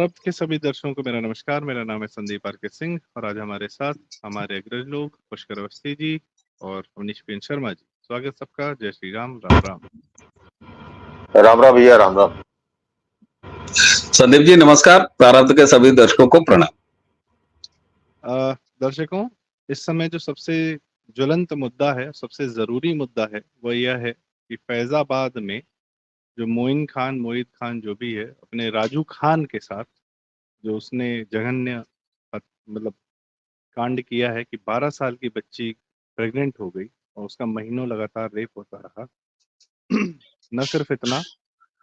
प्रारब्ध के सभी दर्शकों को मेरा नमस्कार। मेरा नाम है संदीप आर के सिंह और आज हमारे साथ हमारे अग्रज लोग पुष्कर अवस्थी जी और अवनीश पीएन शर्मा जी। स्वागत सबका। जय श्री राम। राम राम। राम राम भैया। राम राम। संदीप जी नमस्कार। प्रारब्ध के सभी दर्शकों को प्रणाम। दर्शकों, इस समय जो सबसे ज्वलंत मुद्दा है, सबसे जरूरी मुद्दा है, वह यह है कि फैजाबाद में जो मोइन खान जो भी है, अपने राजू खान के साथ जो उसने जघन्य मतलब कांड किया है कि 12 साल की बच्ची प्रेग्नेंट हो गई और उसका महीनों लगातार रेप होता रहा। न सिर्फ इतना,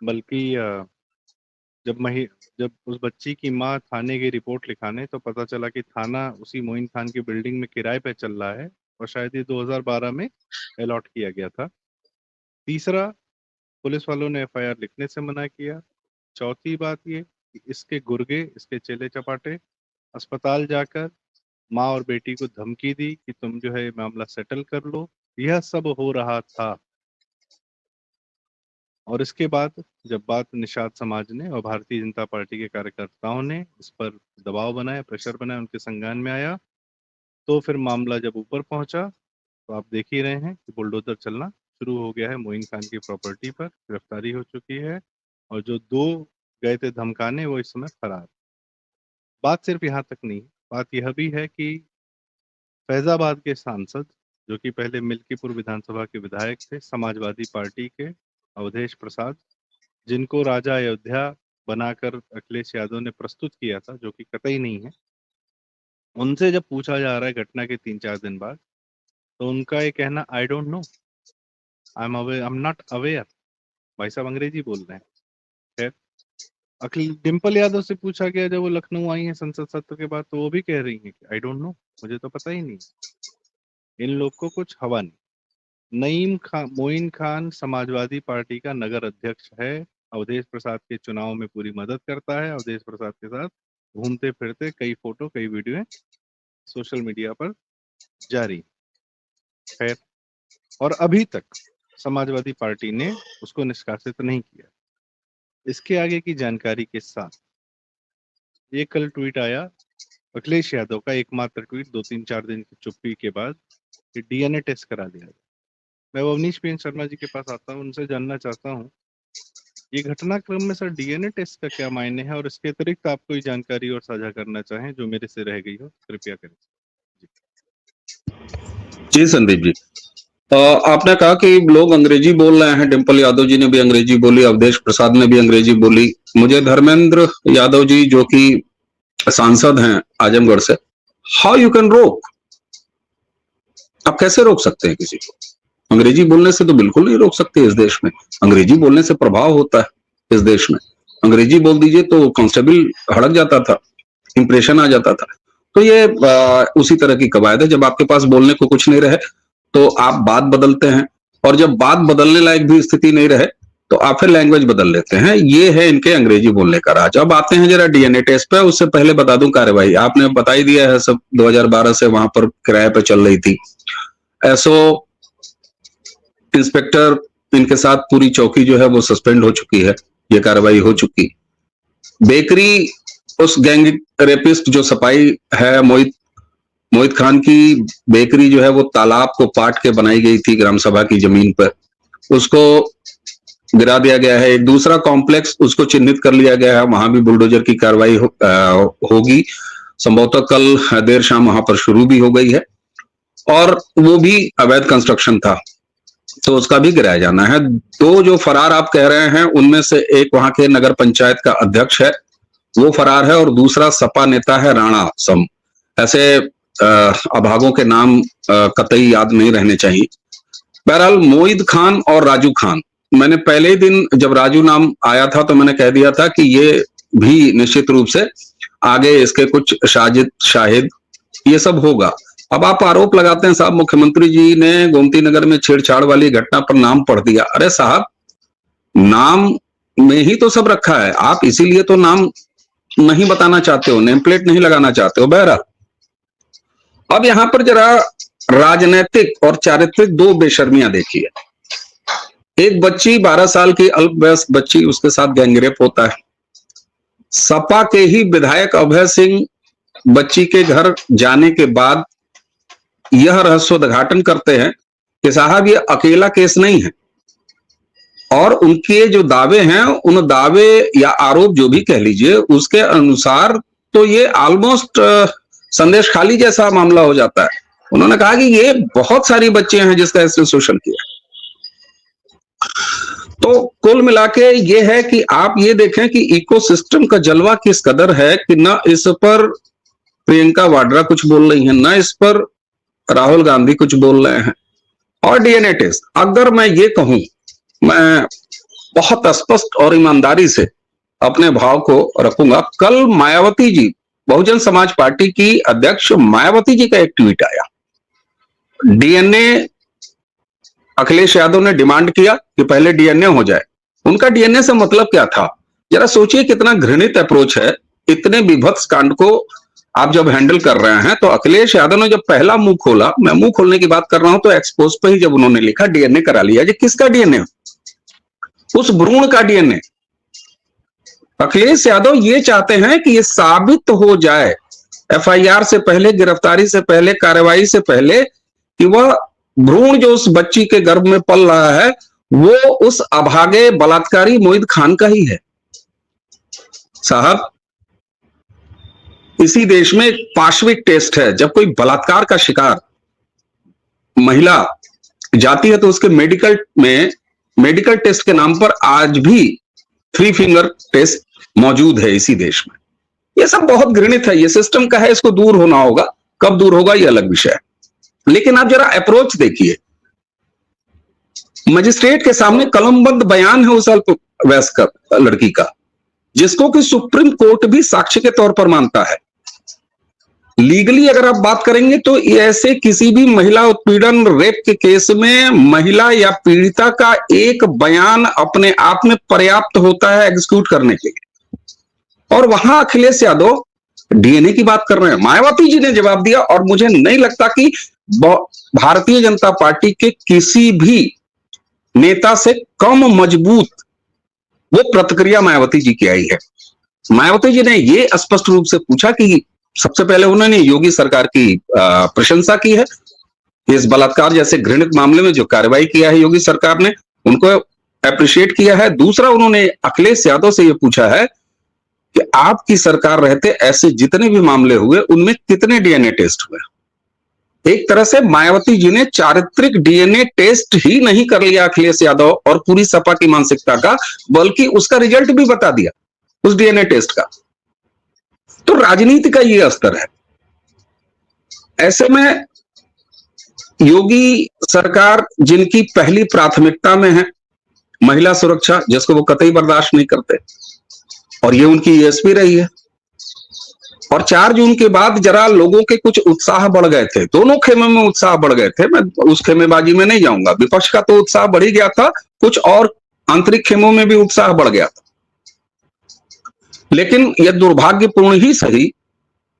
बल्कि जब उस बच्ची की माँ थाने की रिपोर्ट लिखाने तो पता चला कि थाना उसी मोइन खान की बिल्डिंग में किराए पे चल रहा है और शायद ये 2012 में अलॉट किया गया था। तीसरा, पुलिस वालों ने एफआईआर लिखने से मना किया। चौथी बात ये कि इसके गुर्गे, इसके चेले चपाटे अस्पताल जाकर माँ और बेटी को धमकी दी कि तुम जो है मामला सेटल कर लो। यह सब हो रहा था और इसके बाद जब बात निषाद समाज ने और भारतीय जनता पार्टी के कार्यकर्ताओं ने इस पर दबाव बनाया, प्रेशर बनाया, उनके संज्ञान में आया, तो फिर मामला जब ऊपर पहुंचा तो आप देख ही रहे हैं कि बुलडोजर चलना शुरू हो गया है। मोइन खान की प्रॉपर्टी पर गिरफ्तारी हो चुकी है और जो दो गए थे धमकाने वो इस समय फरार। बात सिर्फ यहाँ तक नहीं, बात यह भी है कि फैजाबाद के सांसद जो कि पहले मिल्कीपुर विधानसभा के विधायक थे, समाजवादी पार्टी के अवधेश प्रसाद, जिनको राजा अयोध्या बनाकर अखिलेश यादव ने प्रस्तुत किया था, जो कि कतई नहीं है, उनसे जब पूछा जा रहा है घटना के 3-4 दिन बाद, तो उनका ये कहना I don't know, I am not aware. भाई साहब अंग्रेजी बोल रहे हैं। खैर, डिम्पल यादव से पूछा गया जब वो लखनऊ आई है संसद सत्र के बाद, तो वो भी कह रही हैं कि आई डोंट नो, मुझे तो पता ही नहीं। इन लोग को कुछ हवा नहीं। मोइन खान समाजवादी पार्टी का नगर अध्यक्ष है, अवधेश प्रसाद के चुनाव में पूरी मदद करता है। अवधेश प्रसाद के साथ घूमते फिरते कई फोटो, कई वीडियो सोशल मीडिया पर जारी। खैर, और अभी तक समाजवादी पार्टी ने उसको निष्कासित नहीं किया। इसके आगे की जानकारी के साथ ये कल ट्वीट आया अखिलेश यादव का, एकमात्र ट्वीट 2-3-4 दिन की चुप्पी के बाद, कि डीएनए टेस्ट करा दिया गया। मैं अवनीश पीएन शर्मा जी के पास आता हूँ, उनसे जानना चाहता हूँ ये घटनाक्रम में सर डीएनए टेस्ट का क्या मायने है और इसके अतिरिक्त आप कोई जानकारी और साझा करना चाहें जो मेरे से रह गई हो, कृपया करें। जी संदीप जी, आपने कहा कि लोग अंग्रेजी बोल रहे हैं। डिम्पल यादव जी ने भी अंग्रेजी बोली, अवधेश प्रसाद ने भी अंग्रेजी बोली। मुझे धर्मेंद्र यादव जी जो कि सांसद हैं आजमगढ़ से, हाउ यू कैन रोक, आप कैसे रोक सकते हैं किसी को? अंग्रेजी बोलने से तो बिल्कुल नहीं रोक सकते इस देश में। अंग्रेजी बोलने से प्रभाव होता है इस देश में। अंग्रेजी बोल दीजिए तो कांस्टेबल हड़क जाता था, इंप्रेशन आ जाता था। तो ये उसी तरह की कवायद है। जब आपके पास बोलने को कुछ नहीं रहे तो आप बात बदलते हैं, और जब बात बदलने लायक भी स्थिति नहीं रहे तो आप फिर लैंग्वेज बदल लेते हैं। ये है इनके अंग्रेजी बोलने का राज। अब आते हैं जरा डीएनए टेस्ट पे। उससे पहले बता दूं कार्यवाही आपने बता ही दिया है सब। 2012 से वहां पर किराए पे चल रही थी। एसओ इंस्पेक्टर, इनके साथ पूरी चौकी जो है वो सस्पेंड हो चुकी है, ये कार्रवाई हो चुकी। बेकरी, उस गैंग रेपिस्ट जो सपाई है, मोहित खान की बेकरी जो है वो तालाब को पाट के बनाई गई थी ग्राम सभा की जमीन पर, उसको गिरा दिया गया है। एक दूसरा कॉम्प्लेक्स उसको चिन्हित कर लिया गया है, वहां भी बुलडोजर की कार्रवाई होगी। संभवतः कल देर शाम वहां पर शुरू भी हो गई है, और वो भी अवैध कंस्ट्रक्शन था तो उसका भी गिराया जाना है। दो जो फरार आप कह रहे हैं उनमें से एक वहां के नगर पंचायत का अध्यक्ष है, वो फरार है, और दूसरा सपा नेता है राणा सम। ऐसे अभागों के नाम कतई याद नहीं रहने चाहिए। बहरहाल मोहित खान और राजू खान, मैंने पहले ही दिन जब राजू नाम आया था तो मैंने कह दिया था कि ये भी निश्चित रूप से आगे इसके कुछ शाहिद ये सब होगा। अब आप आरोप लगाते हैं साहब मुख्यमंत्री जी ने गोमती नगर में छेड़छाड़ वाली घटना पर नाम पढ़ दिया। अरे साहब, नाम में ही तो सब रखा है, आप इसीलिए तो नाम नहीं बताना चाहते हो, नेम प्लेट नहीं लगाना चाहते हो। बहरहाल, अब यहां पर जरा राजनैतिक और चारित्रिक दो बेशर्मियां देखिए। एक बच्ची 12 साल की अल्पवयस्क बच्ची, उसके साथ गैंगरेप होता है। सपा के ही विधायक अभय सिंह बच्ची के घर जाने के बाद यह रहस्योद्घाटन करते हैं कि साहब ये अकेला केस नहीं है, और उनके जो दावे हैं, उन दावे या आरोप जो भी कह लीजिए, उसके अनुसार तो ये ऑलमोस्ट संदेश खाली जैसा मामला हो जाता है। उन्होंने कहा कि ये बहुत सारी बच्चे हैं जिसका इसने शोषण किया। तो कुल मिला के ये है कि आप ये देखें कि इकोसिस्टम का जलवा किस कदर है कि न इस पर प्रियंका वाड्रा कुछ बोल रही है, न इस पर राहुल गांधी कुछ बोल रहे हैं। और डीएनए टेस्ट, अगर मैं ये कहूं, मैं बहुत स्पष्ट और ईमानदारी से अपने भाव को रखूंगा, कल मायावती जी, बहुजन समाज पार्टी की अध्यक्ष मायावती जी का एक ट्वीट आया। डीएनए अखिलेश यादव ने डिमांड किया कि पहले डीएनए हो जाए। उनका डीएनए से मतलब क्या था? जरा सोचिए कितना घृणित अप्रोच है। इतने विभत्स कांड को आप जब हैंडल कर रहे हैं, तो अखिलेश यादव ने जब पहला मुंह खोला, मैं मुंह खोलने की बात कर रहा हूं, तो एक्सपोज पे ही जब उन्होंने लिखा डीएनए करा लिया। जी किसका डीएनए? उस भ्रूण का डीएनए। अखिलेश यादव ये चाहते हैं कि ये साबित हो जाए एफआईआर से पहले, गिरफ्तारी से पहले, कार्रवाई से पहले, कि वह भ्रूण जो उस बच्ची के गर्भ में पल रहा है वो उस अभागे बलात्कारी मोहित खान का ही है। साहब, इसी देश में एक पाशविक टेस्ट है। जब कोई बलात्कार का शिकार महिला जाती है तो उसके मेडिकल टेस्ट के नाम पर आज भी 3 फिंगर टेस्ट मौजूद है इसी देश में। ये सब बहुत घृणित है, ये सिस्टम का है, इसको दूर होना होगा। कब दूर होगा ये अलग विषय है। लेकिन आप जरा अप्रोच देखिए, मजिस्ट्रेट के सामने कलमबंद बयान है उस अल्पवयस्क लड़की का, जिसको कि सुप्रीम कोर्ट भी साक्ष्य के तौर पर मानता है। लीगली अगर आप बात करेंगे तो ऐसे किसी भी महिला उत्पीड़न रेप के केस में महिला या पीड़िता का एक बयान अपने आप में पर्याप्त होता है एग्जीक्यूट करने के लिए। और वहां अखिलेश यादव डीएनए की बात कर रहे हैं। मायावती जी ने जवाब दिया, और मुझे नहीं लगता कि भारतीय जनता पार्टी के किसी भी नेता से कम मजबूत वो प्रतिक्रिया मायावती जी की आई है। मायावती जी ने ये स्पष्ट रूप से पूछा कि सबसे पहले उन्होंने योगी सरकार की प्रशंसा की है, इस बलात्कार जैसे घृणित मामले में जो कार्रवाई किया है योगी सरकार ने, उनको अप्रिशिएट किया है। दूसरा, उन्होंने अखिलेश यादव से ये पूछा है कि आपकी सरकार रहते ऐसे जितने भी मामले हुए उनमें कितने डीएनए टेस्ट हुए। एक तरह से मायावती जी ने चारित्रिक डीएनए टेस्ट ही नहीं कर लिया अखिलेश यादव और पूरी सपा की मानसिकता का, बल्कि उसका रिजल्ट भी बता दिया उस डीएनए टेस्ट का। तो राजनीति का ये स्तर है। ऐसे में योगी सरकार, जिनकी पहली प्राथमिकता में है महिला सुरक्षा, जिसको वो कतई बर्दाश्त नहीं करते, और ये उनकी यूएसपी रही है। और 4 जून के बाद जरा लोगों के कुछ उत्साह बढ़ गए थे, दोनों खेमे में उत्साह बढ़ गए थे। मैं उस खेमेबाजी में नहीं जाऊंगा, विपक्ष का तो उत्साह बढ़ ही गया था, कुछ और आंतरिक खेमों में भी उत्साह बढ़ गया था। लेकिन यह दुर्भाग्यपूर्ण ही सही,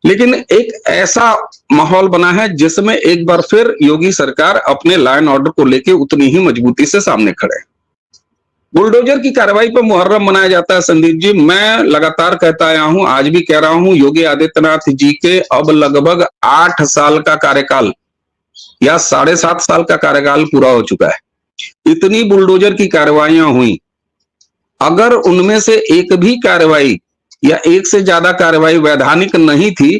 लेकिन एक ऐसा माहौल बना है जिसमें एक बार फिर योगी सरकार अपने लॉ एंड ऑर्डर को लेकर उतनी ही मजबूती से सामने खड़े हैं। बुलडोजर की कार्रवाई पर मुहर्रम मनाया जाता है संदीप जी। मैं लगातार कहता आया हूं, आज भी कह रहा हूं, योगी आदित्यनाथ जी के अब लगभग 8 साल का कार्यकाल या 7.5 साल का कार्यकाल पूरा हो चुका है। इतनी बुलडोजर की कार्रवाइयां हुई, अगर उनमें से एक भी कार्रवाई या एक से ज्यादा कार्रवाई वैधानिक नहीं थी,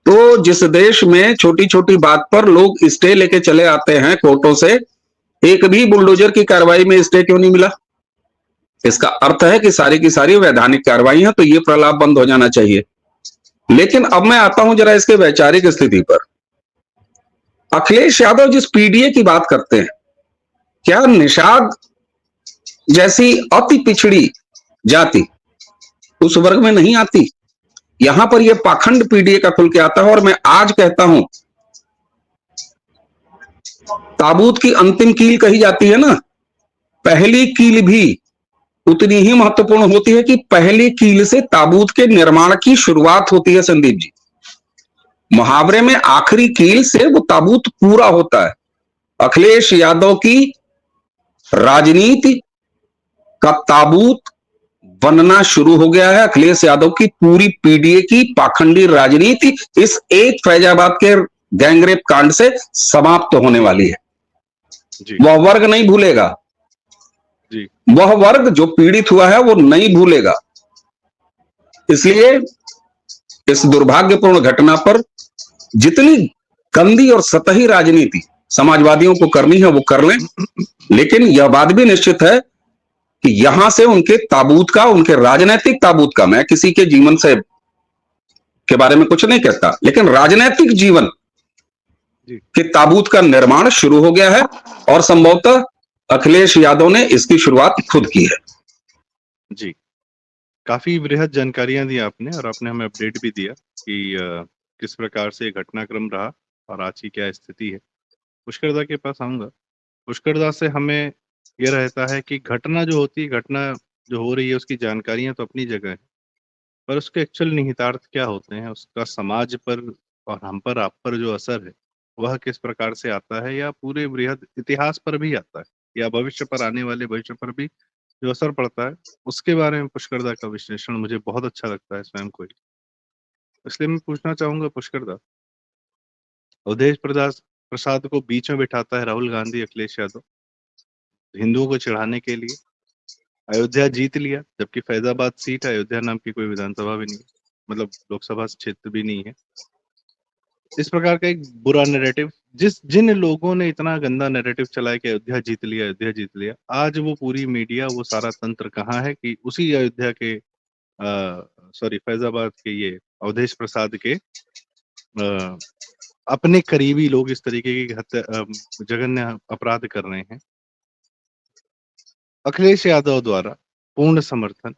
तो जिस देश में छोटी छोटी बात पर लोग स्टे लेके चले आते हैं कोर्टों से, एक भी बुलडोजर की कार्रवाई में स्टे क्यों नहीं मिला? इसका अर्थ है कि सारी की सारी वैधानिक कार्रवाई है, तो ये प्रलाप बंद हो जाना चाहिए। लेकिन अब मैं आता हूं जरा इसके वैचारिक स्थिति पर। अखिलेश यादव जिस पीडीए की बात करते हैं, क्या निषाद जैसी अति पिछड़ी जाति उस वर्ग में नहीं आती? यहां पर यह पाखंड पीडीए का खुल के आता है। और मैं आज कहता हूं, ताबूत की अंतिम कील कही जाती है ना, पहली कील भी उतनी ही महत्वपूर्ण होती है कि पहली कील से ताबूत के निर्माण की शुरुआत होती है संदीप जी। मुहावरे में आखिरी कील से वो ताबूत पूरा होता है। अखिलेश यादव की राजनीति का ताबूत बनना शुरू हो गया है। अखिलेश यादव की पूरी पीडीए की पाखंडी राजनीति इस एक फैजाबाद के गैंगरेप कांड से समाप्त होने वाली है। जी वह वर्ग नहीं भूलेगा, जी वह वर्ग जो पीड़ित हुआ है वो नहीं भूलेगा। इसलिए इस दुर्भाग्यपूर्ण घटना पर जितनी गंदी और सतही राजनीति समाजवादियों को करनी है वो कर लें, लेकिन यह बात भी निश्चित है कि यहां से उनके ताबूत का, उनके राजनीतिक ताबूत का, मैं किसी के जीवन से के बारे में कुछ नहीं कहता, लेकिन राजनीतिक जीवन जी के ताबूत का निर्माण शुरू हो गया है और संभवतः अखिलेश यादव ने इसकी शुरुआत खुद की है। जी काफी बृहद जानकारियां दी आपने, और आपने हमें अपडेट भी दिया कि किस प्रकार से घटनाक्रम रहा और आज की क्या स्थिति है। पुष्करदा के पास आऊंगा। पुष्करदा से हमें यह रहता है कि घटना जो होती है, घटना जो हो रही है, उसकी जानकारियां तो अपनी जगह है, पर उसके एक्चुअल निहितार्थ क्या होते हैं, उसका समाज पर और हम पर, आप पर जो असर है वह किस प्रकार से आता है, या पूरे बृहद इतिहास पर भी आता है, या भविष्य पर, आने वाले भविष्य पर भी जो असर पड़ता है, उसके बारे में पुष्करदा का विश्लेषण मुझे बहुत अच्छा लगता है स्वयं को ही। इसलिए मैं पूछना चाहूंगा पुष्करदा, अवधेश प्रसाद को बीच में बिठाता है राहुल गांधी, अखिलेश यादव, हिंदुओं को चिढ़ाने के लिए। अयोध्या जीत लिया, जबकि फैजाबाद सीट है, अयोध्या नाम की कोई विधानसभा भी नहीं, मतलब लोकसभा क्षेत्र भी नहीं है। इस प्रकार का एक बुरा नैरेटिव, जिन लोगों ने इतना गंदा नैरेटिव चलाया कि अयोध्या जीत लिया, अयोध्या जीत लिया, आज वो पूरी मीडिया, वो सारा तंत्र कहाँ है कि उसी अयोध्या के सॉरी फैजाबाद के ये अवधेश प्रसाद के अपने करीबी लोग इस तरीके की जघन्य अपराध कर रहे हैं। अखिलेश यादव द्वारा पूर्ण समर्थन,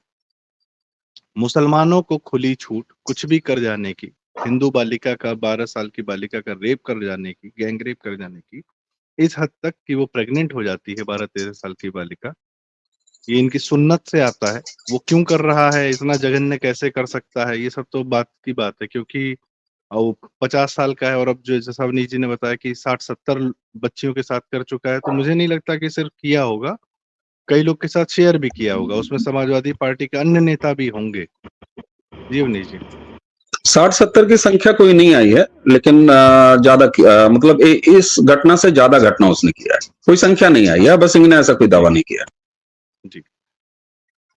मुसलमानों को खुली छूट कुछ भी कर जाने की, हिंदू बालिका का, 12 साल की बालिका का रेप कर जाने की, गैंग रेप कर जाने की, इस हद तक कि वो प्रेग्नेंट हो जाती है 12-13 साल की बालिका, ये इनकी सुन्नत से आता है। वो क्यों कर रहा है, इतना जघन्य कैसे कर सकता है, ये सब तो बात की बात है, क्योंकि वो 50 साल का है, और अब जो जैसा अवनीश जी ने बताया कि 60-70 बच्चियों के साथ कर चुका है, तो मुझे नहीं लगता कि सिर्फ किया होगा, कई लोग के साथ शेयर भी किया होगा, उसमें समाजवादी पार्टी के अन्य नेता भी होंगे। जी अवनीश जी। 60-70 की संख्या कोई नहीं आई है, लेकिन ज्यादा मतलब इस घटना से ज्यादा घटना उसने किया है। कोई संख्या नहीं आई है, बस इन्होंने ऐसा कोई दावा नहीं किया। जी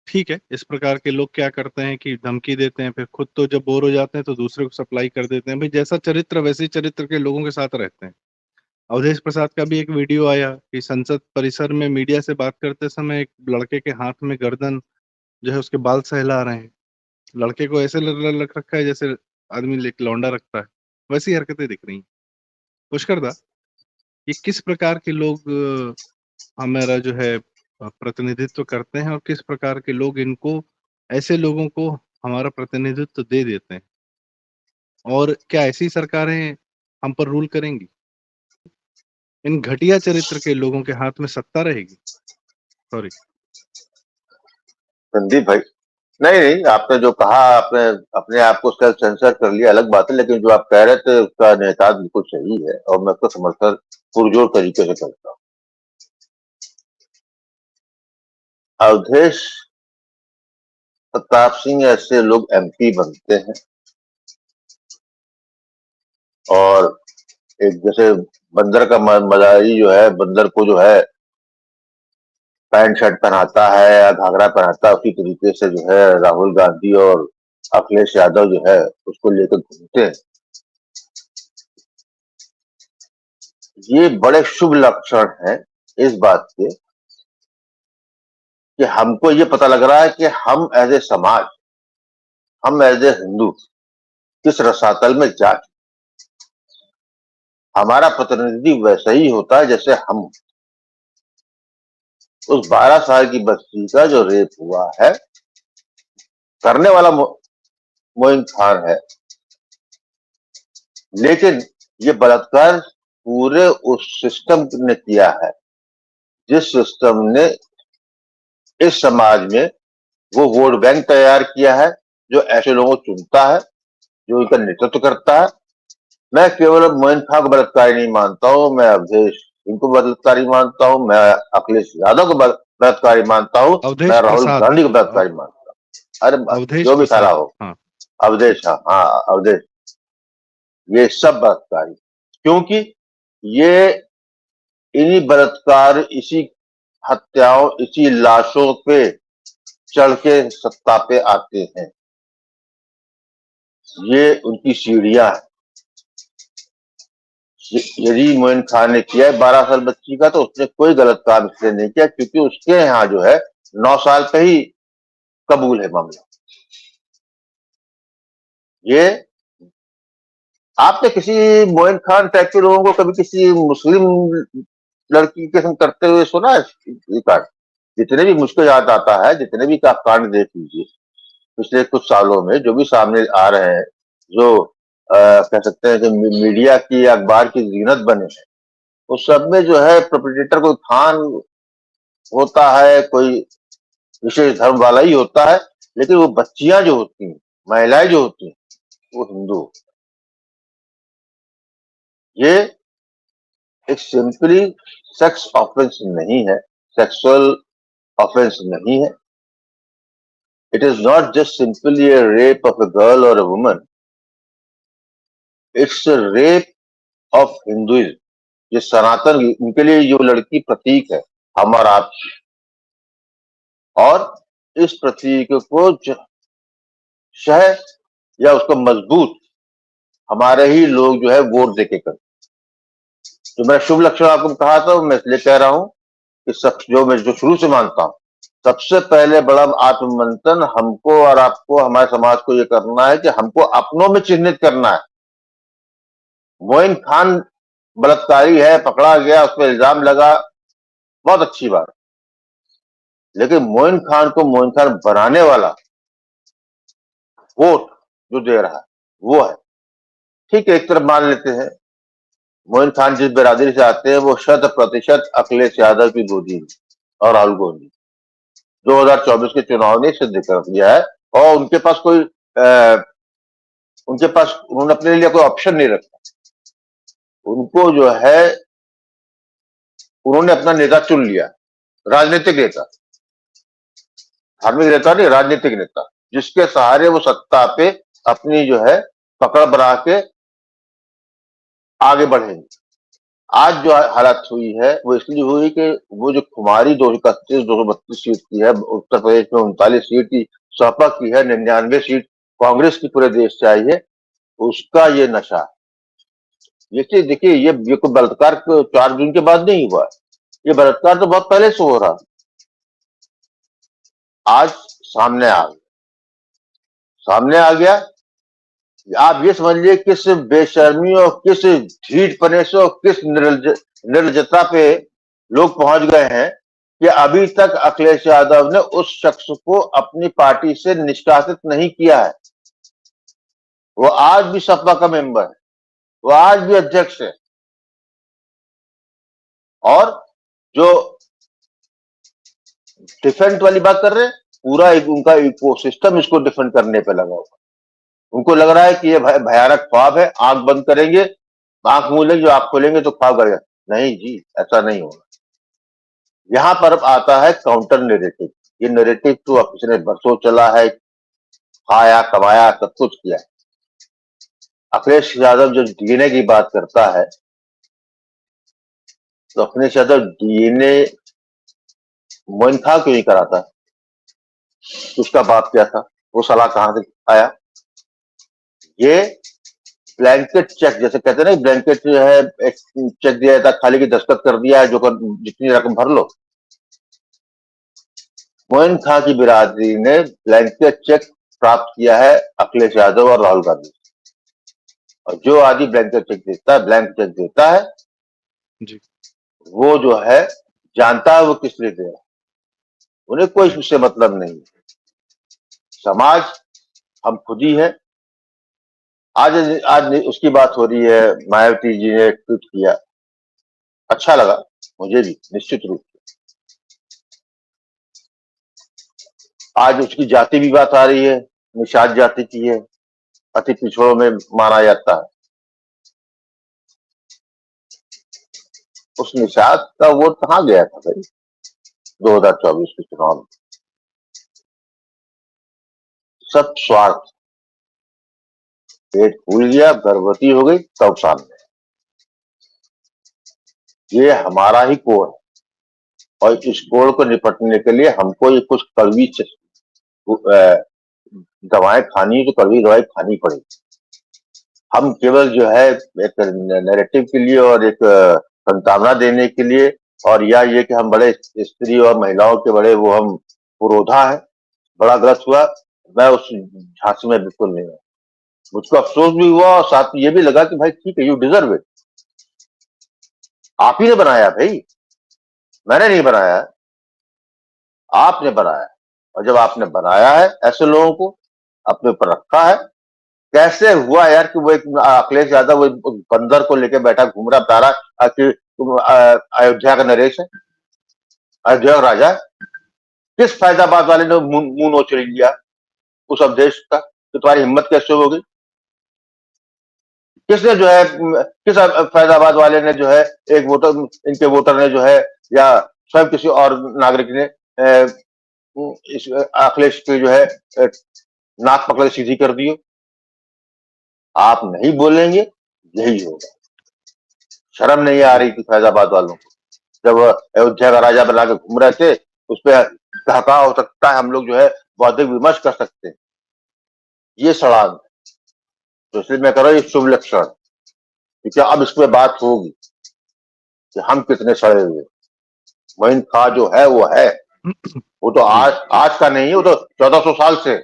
ठीक है। इस प्रकार के लोग क्या करते हैं कि धमकी देते हैं, फिर खुद तो जब बोर हो जाते हैं तो दूसरे को सप्लाई कर देते हैं। भाई जैसा चरित्र वैसे ही चरित्र के लोगों के साथ रहते हैं। अवधेश प्रसाद का भी एक वीडियो आया कि संसद परिसर में मीडिया से बात करते समय एक लड़के के हाथ में गर्दन जो है उसके बाल सहला रहे हैं। लड़के को ऐसे रख रखा है जैसे आदमी एक लौंडा रखता है, वैसी हरकतें दिख रही हैं। पुष्करदा, ये किस प्रकार के लोग हमारा जो है प्रतिनिधित्व करते हैं, और किस प्रकार के लोग इनको, ऐसे लोगों को हमारा प्रतिनिधित्व दे देते हैं, और क्या ऐसी सरकारें हम पर रूल करेंगी? इन घटिया चरित्र के लोगों के हाथ में सत्ता रहेगी? सॉरी संदीप भाई, नहीं नहीं, आपने जो कहा, आपने अपने आप को सेल्फ सेंसर कर लिया, अलग बात है, लेकिन जो आप कह रहे थे उसका निहितार्थ बिल्कुल सही है और मैं उसका समर्थन पुरजोर तरीके से करता हूँ। अवधेश प्रताप सिंह ऐसे लोग एमपी बनते हैं और एक जैसे बंदर का मदारी जो है, बंदर को जो है पैंट शर्ट पहनाता है या घाघरा पहनाता है, उसी तरीके से जो है राहुल गांधी और अखिलेश यादव जो है उसको लेकर घूमते हैं। ये बड़े शुभ लक्षण हैं इस बात के कि हमको ये पता लग रहा है कि हम एज ए समाज, हम एज ए हिंदू किस रसातल में जा, हमारा प्रतिनिधि वैसा ही होता है जैसे हम। उस 12 साल की बच्ची का जो रेप हुआ है, करने वाला मोइन खान है, लेकिन ये बलात्कार पूरे उस सिस्टम ने किया है जिस सिस्टम ने इस समाज में वो वोट बैंक तैयार किया है, जो ऐसे लोगों को चुनता है, जो इनका नेतृत्व करता है। मैं केवल मोइन खान को बलात्कारी नहीं मानता हूँ, मैं अवधेश सिंह को बलात्कारी मानता हूँ, मैं अखिलेश यादव को बलात्कारी मानता हूँ, मैं राहुल गांधी को बलात्कारी मानता हूँ। अरे अवधेश जो भी प्रसाद, थाना हो, हाँ अवधेश, हाँ हाँ अवधेश, ये सब बलात्कारी, क्योंकि ये इन्हीं बलात्कार, इसी हत्याओं, इसी लाशों पे चढ़ के सत्ता पे आते हैं। ये उनकी सीढ़ियां हैं। यदि मोइन खान ने किया है 12 साल बच्ची का, तो उसने कोई गलत काम इसलिए नहीं किया क्योंकि उसके यहाँ जो है 9 साल पे ही कबूल है मामला। ये आपने किसी मोइन खान टाइप के लोगों को कभी किसी मुस्लिम लड़की के संग करते हुए सुना है? कांड जितने भी मुश्किल आता है, जितने भी आप कांड देख लीजिए पिछले कुछ सालों में जो भी सामने आ रहे हैं, जो कह सकते हैं कि मीडिया की, अखबार की जीनत बने हैं, उस सब में जो है प्रोपरेटर को खान होता है, कोई विशेष धर्म वाला ही होता है, लेकिन वो बच्चियां जो होती हैं, महिलाएं जो होती हैं, वो हिंदू। ये एक सिंपली सेक्स ऑफेंस नहीं है, सेक्सुअल ऑफेंस नहीं है। It is not just simply a rape of a girl और a woman, it's a rape of Hinduism. ये सनातन, उनके लिए जो लड़की प्रतीक है, हम और आप, और इस प्रतीक को शह या उसको मजबूत हमारे ही लोग जो है वोट देके कर। जो मैं शुभ लक्षण आपको कहा था, मैं इसलिए कह रहा हूं कि सब जो शुरू से मानता हूं, सबसे पहले बड़ा आत्ममंथन हमको और आपको, हमारे समाज को ये करना है कि हमको अपनों में चिन्हित करना है। मोइन खान बलात्कारी है, पकड़ा गया, उस पर इल्जाम लगा, बहुत अच्छी बात, लेकिन मोइन खान को मोइन खान बनाने वाला वोट जो दे रहा है वो है। ठीक है, एक तरफ मान लेते हैं मोइन खान जिस बिरादरी से आते हैं वो 100% अखिलेश यादव की गोदी में और राहुल गांधी 2024 के चुनाव ने सिद्ध कर दिया है। और उनके पास कोई उन्होंने अपने लिए कोई ऑप्शन नहीं रखा। उनको जो है उन्होंने अपना नेता चुन लिया, राजनीतिक नेता, धार्मिक नेता नहीं, राजनीतिक नेता, जिसके सहारे वो सत्ता पे अपनी जो है पकड़ बना के आगे बढ़ेंगे। आज जो हालत हुई है वो इसलिए हुई कि वो जो कुमारी 231-232 सीट की है, उत्तर प्रदेश में 39 सीट की, सपा की है 99 सीट, कांग्रेस की पूरे देश से आई है, उसका ये नशा। ये देखिए, ये कोई बलात्कार 4 जून के बाद नहीं हुआ, ये बलात्कार तो बहुत पहले से हो रहा, आज सामने आ गया। आप ये समझिए किस बेशर्मी और किस ढीठपने से और किस निर्लजता पे लोग पहुंच गए हैं कि अभी तक अखिलेश यादव ने उस शख्स को अपनी पार्टी से निष्कासित नहीं किया है। वो आज भी सपा का मेंबर है, वो आज भी अध्यक्ष है, और जो डिफेंड वाली बात कर रहे हैं, पूरा एक उनका इकोसिस्टम इसको डिफेंड करने पे लगा हुआ। उनको लग रहा है कि ये भयानक ख्वाब है, आंख बंद करेंगे, आंख मूलेंगे, जो आंख खोलेंगे तो ख्वाब करेगा। नहीं जी, ऐसा नहीं होगा। यहां पर अब आता है काउंटर नैरेटिव। ये नैरेटिव तो पिछले बरसों चला है, खाया कमाया सब कुछ किया है। अखिलेश यादव जब डीएनए की बात करता है तो अखिलेश यादव डीएनए मोइन खां क्यों नहीं कराता? उसका बाप क्या था, वो सलाह कहां से आया? ये ब्लैंकेट चेक, जैसे कहते हैं ना, ब्लैंकेट जो है एक चेक दिया जाता, खाली की दस्तखत कर दिया है, जो जितनी रकम भर लो। मोइन खां की बिरादरी ने ब्लैंकेट चेक प्राप्त किया है अखिलेश यादव और राहुल गांधी, और जो आदमी ब्लैंकेट चेक देता है, ब्लैंक चेक देता है, जी, वो जो है जानता है वो किस लिए दे रहा है, उन्हें कोई उससे मतलब नहीं है। समाज हम खुद ही है। आज आज उसकी बात हो रही है, मायावती जी ने ट्वीट किया, अच्छा लगा मुझे भी, निश्चित रूप से। आज उसकी जाति भी बात आ रही है, निषाद जाति की है, अति पिछड़ों में माना जाता है। उस निषाद का वोट कहाँ गया था भाई 2024 के चुनाव में? सब स्वार्थ। पेट फूल गया, गर्भवती हो गई, तब सामने। ये हमारा ही कोड है, और इस कोड को निपटने के लिए हमको ये कुछ कड़वी दवाएं खानी, तो कड़वी दवाई खानी पड़ेगी। हम केवल जो है एक नैरेटिव के लिए और एक संतावना देने के लिए, और या ये कि हम बड़े स्त्री और महिलाओं के बड़े वो हम पुरोधा है, बड़ा गलत हुआ। मैं उस झांसे में बिल्कुल नहीं हूँ। मुझको अफसोस भी हुआ और साथ में ये भी लगा कि भाई ठीक है, यू डिजर्व इट। आप ही ने बनाया भाई, मैंने नहीं बनाया, आपने बनाया। और जब आपने बनाया है ऐसे लोगों को, अपने ऊपर रखा है, कैसे हुआ यार कि वो एक अखिलेश यादव वो बंदर को लेके बैठा घूम रहा बता रहा कि अयोध्या का नरेश है, अयोध्या का राजा है। किस फैजाबाद वाले ने मुंह नोच लिया उस अवधेश का, तो तुम्हारी हिम्मत कैसे होगी? किसने जो है, किस फैजाबाद वाले ने जो है, एक वोटर, इनके वोटर ने जो है, या स्वयं किसी और नागरिक ने इस अखिलेश की जो है नाक पकड़ सीधी कर दी हो? आप नहीं बोलेंगे, यही होगा। शर्म नहीं आ रही थी फैजाबाद वालों को, जब अयोध्या का राजा बना के घूम रहे थे। उस पर कहा हो सकता है हम लोग जो है बौद्धिक विमर्श कर सकते हैं, ये सड़ांग। तो इसलिए मैं कह रहा हूँ ये शुभ लक्षण, क्योंकि अब इस पर बात होगी कि हम कितने सड़े हुए। मोइन खां जो है वो है, वो तो आज का नहीं है, वो तो 1400 साल से।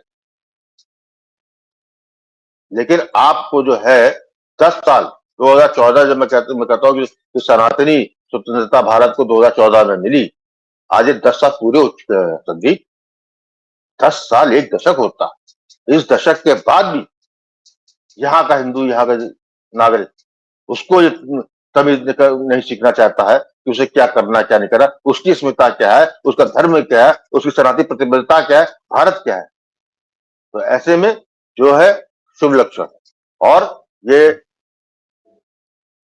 लेकिन आपको जो है 10 साल 2014, जब मैं कहता हूँ कि सनातनी स्वतंत्रता भारत को 2014 में मिली, आज 10 साल पूरे हो चुके हैं संदीप। 10 साल एक दशक होता, इस दशक के बाद भी यहाँ का हिंदू, यहाँ का नागरिक उसको तमीज नहीं सीखना चाहता है कि उसे क्या करना क्या नहीं करना, उसकी अस्मिता क्या है, उसका धर्म क्या है, उसकी सनातनी प्रतिबद्धता क्या है, भारत क्या है। तो ऐसे में जो है शुभ लक्षण। और ये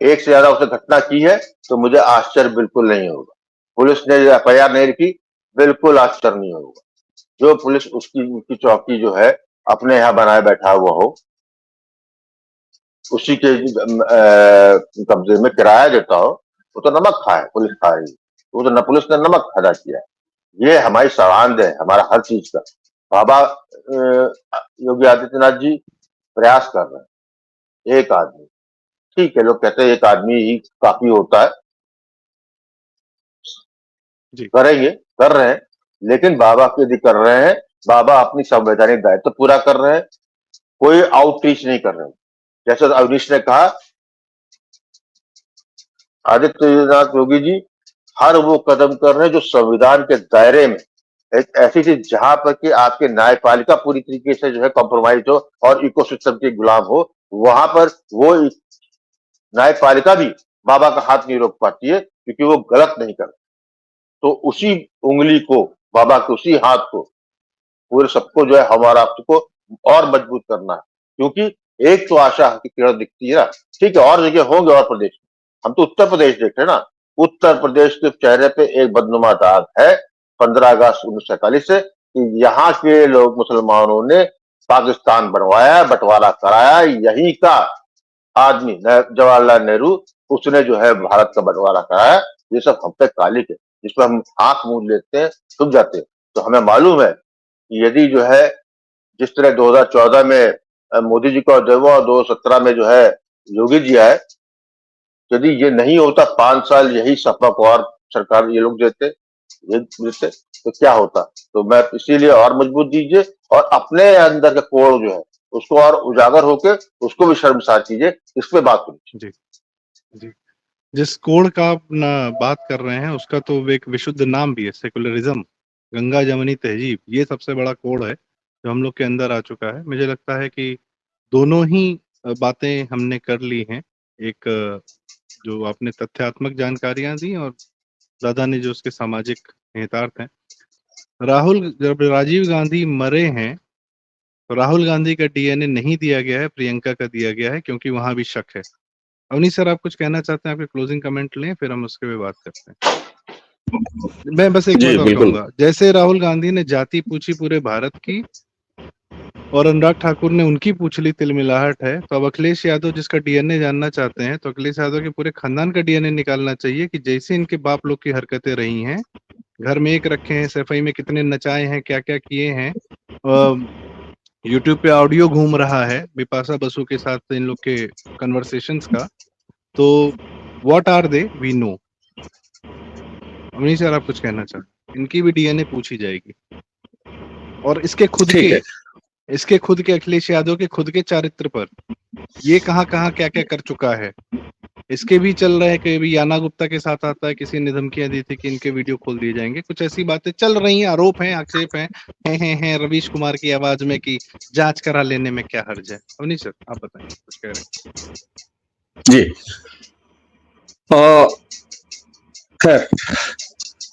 एक से ज्यादा उसने घटना की है, तो मुझे आश्चर्य बिल्कुल नहीं होगा। पुलिस ने FIR नहीं लिखी, बिल्कुल आश्चर्य नहीं होगा। जो पुलिस उसकी चौकी जो है अपने यहाँ बनाए बैठा हुआ हो, उसी के कब्जे में किराया देता हो, वो तो नमक खाए, पुलिस खा रही, वो तो न पुलिस ने नमक अदा किया। ये हमारी सवांध है, हमारा हर चीज का। बाबा योगी आदित्यनाथ जी प्रयास कर रहे हैं, एक आदमी, ठीक है, लोग कहते हैं एक आदमी ही काफी होता है, करेंगे, कर रहे हैं, लेकिन बाबा यदि कर रहे हैं, बाबा अपनी संवैधानिक दायित्व पूरा कर रहे हैं, कोई आउटरीच नहीं कर रहे हैं। जैसे अवनीश ने कहा, आदित्यनाथ योगी जी हर वो कदम कर रहे हैं जो संविधान के दायरे में, एक ऐसी चीज जहां पर कि आपके न्यायपालिका पूरी तरीके से जो है कॉम्प्रोमाइज हो और इकोसिस्टम के गुलाम हो, वहां पर वो न्यायपालिका भी बाबा का हाथ नहीं रोक पाती है, क्योंकि वो गलत नहीं करते। तो उसी उंगली को, बाबा के उसी हाथ को, पूरे सबको जो है हमारा आपको और मजबूत करना है। क्योंकि एक तो आशा की किरण दिखती है ना, ठीक है, और जगह होंगे और प्रदेश में, हम तो उत्तर प्रदेश देख रहे हैं ना, उत्तर प्रदेश के चेहरे पे एक बदनुमा दाग है 15 अगस्त 1947 से, कि यहाँ के लोग मुसलमानों ने पाकिस्तान बनवाया, बंटवारा कराया, यही का आदमी जवाहरलाल नेहरू, उसने जो है भारत का बंटवारा कराया। ये सब हम पे कालिक है, जिस पर हम आंख मूंद लेते हैं, छुप जाते हैं। तो हमें मालूम है कि यदि जो है जिस तरह 2014 में मोदी जी का उदय हुआ और 2017 में जो है योगी जी आए, यदि ये नहीं होता 5 साल यही सपा को और सरकार ये लोग देते, तो क्या होता। तो मैं इसीलिए और मजबूत दीजिए, और अपने अंदर का कोड जो है उसको और उजागर होकर उसको भी शर्मसार कीजिए, इस पे बात करिए। जी जी, जिस कोड का आप बात कर रहे हैं उसका तो एक विशुद्ध नाम भी है, सेकुलरिज्म, गंगा जमनी तहजीब। ये सबसे बड़ा कोड है जो हम लोग के अंदर आ चुका है। मुझे लगता है कि दोनों ही बातें हमने कर ली हैं। एक जो आपने तथ्यात्मक जानकारियां दी, और दादा ने जो उसके सामाजिक निहितार्थ हैं। जब राजीव गांधी मरे हैं तो राहुल गांधी का DNA नहीं दिया गया है, प्रियंका का दिया गया है, क्योंकि वहां भी शक है। अवनीश सर, आप कुछ कहना चाहते हैं? आपके क्लोजिंग कमेंट लें, फिर हम उसके पे बात करते हैं। मैं बस एक जी बात और बिल्कुल। कहूंगा, जैसे राहुल गांधी ने जाति पूछी पूरे भारत की, और अनुराग ठाकुर ने उनकी पूछ ली तिलमिलाहट है, तो अब अखिलेश यादव जिसका डीएनए जानना चाहते हैं, तो अखिलेश यादव के पूरे खानदान का डीएनए निकालना चाहिए कि जैसे इनके बाप लोग की हरकतें रही हैं, घर में एक रखे हैं, सफाई में कितने नचाए हैं, क्या क्या किए हैं। यूट्यूब पे ऑडियो घूम रहा है बिपाशा बसु के साथ इन लोग के कन्वर्सेशंस का, तो what are they we know. Amnish sir, आप कुछ कहना चाहते? इनकी भी डीएनए पूछी जाएगी, और इसके खुद के अखिलेश यादव के खुद के चारित्र पर ये कहाँ क्या क्या कर चुका है, इसके भी चल रहे हैं कि अभी याना गुप्ता के साथ आता है, किसी ने धमकियां दी थी कि इनके वीडियो खोल दिए जाएंगे, कुछ ऐसी बातें चल रही हैं, आरोप हैं, आक्षेप हैं रवीश कुमार की आवाज में कि जांच करा लेने में क्या हर्ज है। अवनी सर, आप बताएं कुछ कह रहे हैं। जी, खैर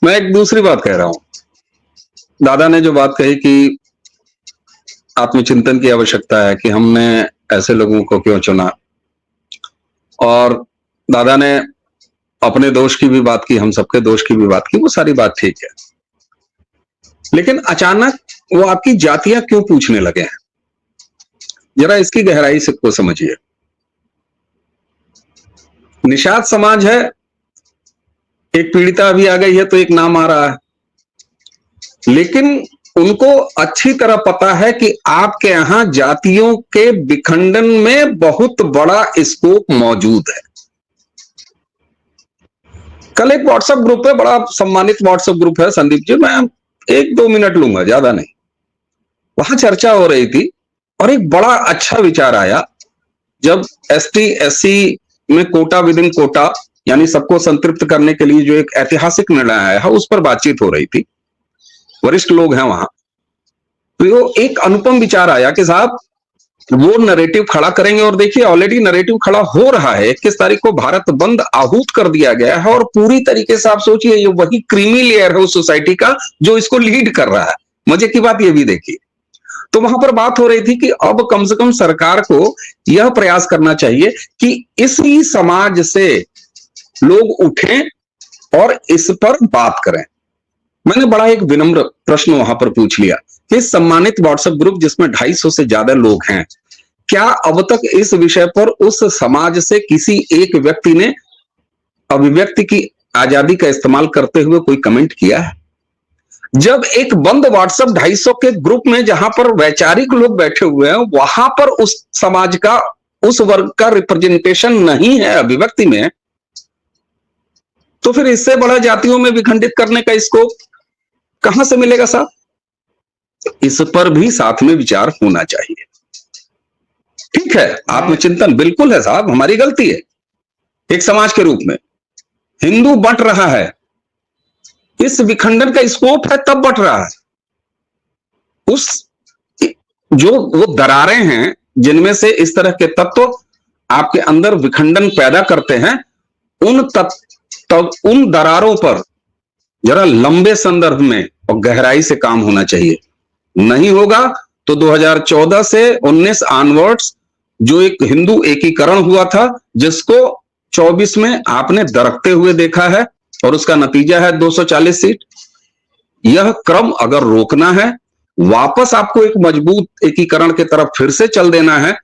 मैं एक दूसरी बात कह रहा हूं। दादा ने जो बात कही कि आत्मचिंतन की आवश्यकता है कि हमने ऐसे लोगों को क्यों चुना, और दादा ने अपने दोष की भी बात की, हम सबके दोष की भी बात की, वो सारी बात ठीक है, लेकिन अचानक वो आपकी जातियां क्यों पूछने लगे हैं? जरा इसकी गहराई से को समझिए। निषाद समाज है, एक पीड़िता अभी आ गई है तो एक नाम आ रहा है, लेकिन उनको अच्छी तरह पता है कि आपके यहां जातियों के विखंडन में बहुत बड़ा स्कोप मौजूद है। कल एक व्हाट्सएप ग्रुप है, बड़ा सम्मानित व्हाट्सएप ग्रुप है संदीप जी, मैं 1-2 मिनट लूंगा, ज्यादा नहीं। वहां चर्चा हो रही थी और एक बड़ा अच्छा विचार आया, जब एसटी एससी में कोटा विद इन कोटा, यानी सबको संतृप्त करने के लिए जो एक ऐतिहासिक निर्णय आया है, उस पर बातचीत हो रही थी, वरिष्ठ लोग हैं वहां। तो एक अनुपम विचार आया कि साहब वो नैरेटिव खड़ा करेंगे, और देखिए ऑलरेडी नैरेटिव खड़ा हो रहा है। 21 तारीख को भारत बंद आहूत कर दिया गया है, और पूरी तरीके से आप सोचिए ये वही क्रीमी लेयर है उस सोसाइटी का जो इसको लीड कर रहा है। मजे की बात ये भी देखिए, तो वहां पर बात हो रही थी कि अब कम से कम सरकार को यह प्रयास करना चाहिए कि इसी समाज से लोग उठें और इस पर बात करें। मैंने बड़ा एक विनम्र प्रश्न वहां पर पूछ लिया कि सम्मानित व्हाट्सएप ग्रुप जिसमें 250 से ज्यादा लोग हैं, क्या अब तक इस विषय पर उस समाज से किसी एक व्यक्ति ने अभिव्यक्ति की आजादी का इस्तेमाल करते हुए कोई कमेंट किया है? जब एक बंद व्हाट्सएप 250 के ग्रुप में जहां पर वैचारिक लोग बैठे हुए हैं, वहां पर उस समाज का, उस वर्ग का रिप्रेजेंटेशन नहीं है अभिव्यक्ति में, तो फिर इससे बड़ा जातियों में विखंडित करने का स्कोप कहां से मिलेगा साहब? इस पर भी साथ में विचार होना चाहिए। ठीक है, आत्मचिंतन बिल्कुल है साहब, हमारी गलती है एक समाज के रूप में। हिंदू बंट रहा है, इस विखंडन का स्कोप है तब बंट रहा है। उस जो वो दरारें हैं जिनमें से इस तरह के तत्व आपके अंदर विखंडन पैदा करते हैं, उन दरारों पर जरा लंबे संदर्भ में और गहराई से काम होना चाहिए। नहीं होगा तो 2014 से 19 ऑनवर्ड्स जो एक हिंदू एकीकरण हुआ था, जिसको 24 में आपने दरकते हुए देखा है, और उसका नतीजा है 240 सीट। यह क्रम अगर रोकना है, वापस आपको एक मजबूत एकीकरण की तरफ फिर से चल देना है,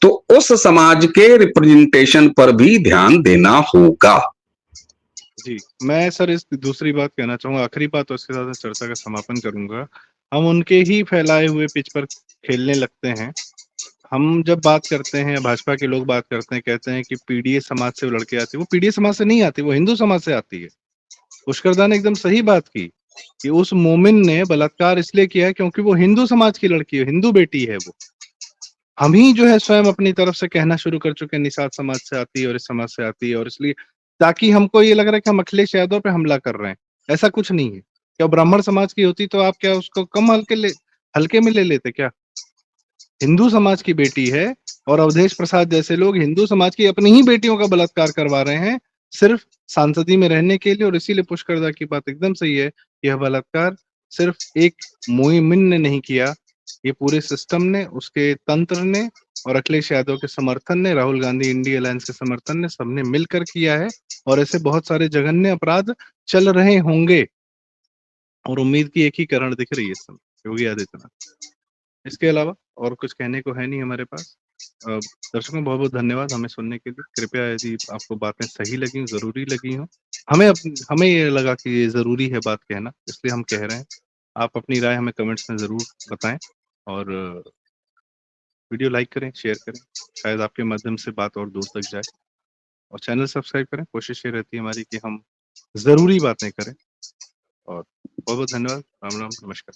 तो उस समाज के रिप्रेजेंटेशन पर भी ध्यान देना होगा। जी, मैं सर इस दूसरी बात कहना चाहूंगा, आखिरी बात, और उसके साथ चर्चा का समापन करूंगा। हम उनके ही फैलाए हुए पिच पर खेलने लगते हैं। हम जब बात करते हैं, भाजपा के लोग बात करते हैं, कहते हैं कि पीडीए समाज से वो लड़के आती है, वो पीडीए समाज से नहीं आती, वो हिंदू समाज से आती है। पुष्करदा ने एकदम सही बात की कि उस मोमिन ने बलात्कार इसलिए किया है क्योंकि वो हिंदू समाज की लड़की है, हिंदू बेटी है वो। हम ही जो है स्वयं अपनी तरफ से कहना शुरू कर चुके हैं निषाद समाज से आती है और इस समाज से आती है, और इसलिए ताकि हमको ये लग रहा है कि हम अखिलेश यादव पे हमला कर रहे हैं। ऐसा कुछ नहीं है। क्या ब्राह्मण समाज की होती तो आप क्या उसको कम हल्के में ले लेते क्या? हिंदू समाज की बेटी है, और अवधेश प्रसाद जैसे लोग हिंदू समाज की अपनी ही बेटियों का बलात्कार करवा रहे हैं सिर्फ सांसदी में रहने के लिए। और इसीलिए पुष्करदा की बात एकदम सही है, यह बलात्कार सिर्फ एक मोमिन ने नहीं किया, ये पूरे सिस्टम ने, उसके तंत्र ने, और अखिलेश यादव के समर्थन ने, राहुल गांधी इंडिया अलायंस के समर्थन ने, सबने मिलकर किया है। और ऐसे बहुत सारे जघन्य अपराध चल रहे होंगे, और उम्मीद की एक ही कारण दिख रही है इस समय, योगी आदित्यनाथ। इसके अलावा और कुछ कहने को है नहीं हमारे पास। दर्शकों बहुत बहुत धन्यवाद हमें सुनने के लिए। कृपया यदि आपको बातें सही लगी, ज़रूरी लगी हों, हमें ये लगा कि ये ज़रूरी है बात कहना, इसलिए हम कह रहे हैं। आप अपनी राय हमें कमेंट्स में ज़रूर बताएं और वीडियो लाइक करें, शेयर करें, शायद आपके माध्यम से बात और दूर तक जाए। और चैनल सब्सक्राइब करें। कोशिश ये रहती है हमारी कि हम ज़रूरी बातें करें। और बहुत बहुत धन्यवाद। राम राम, नमस्कार।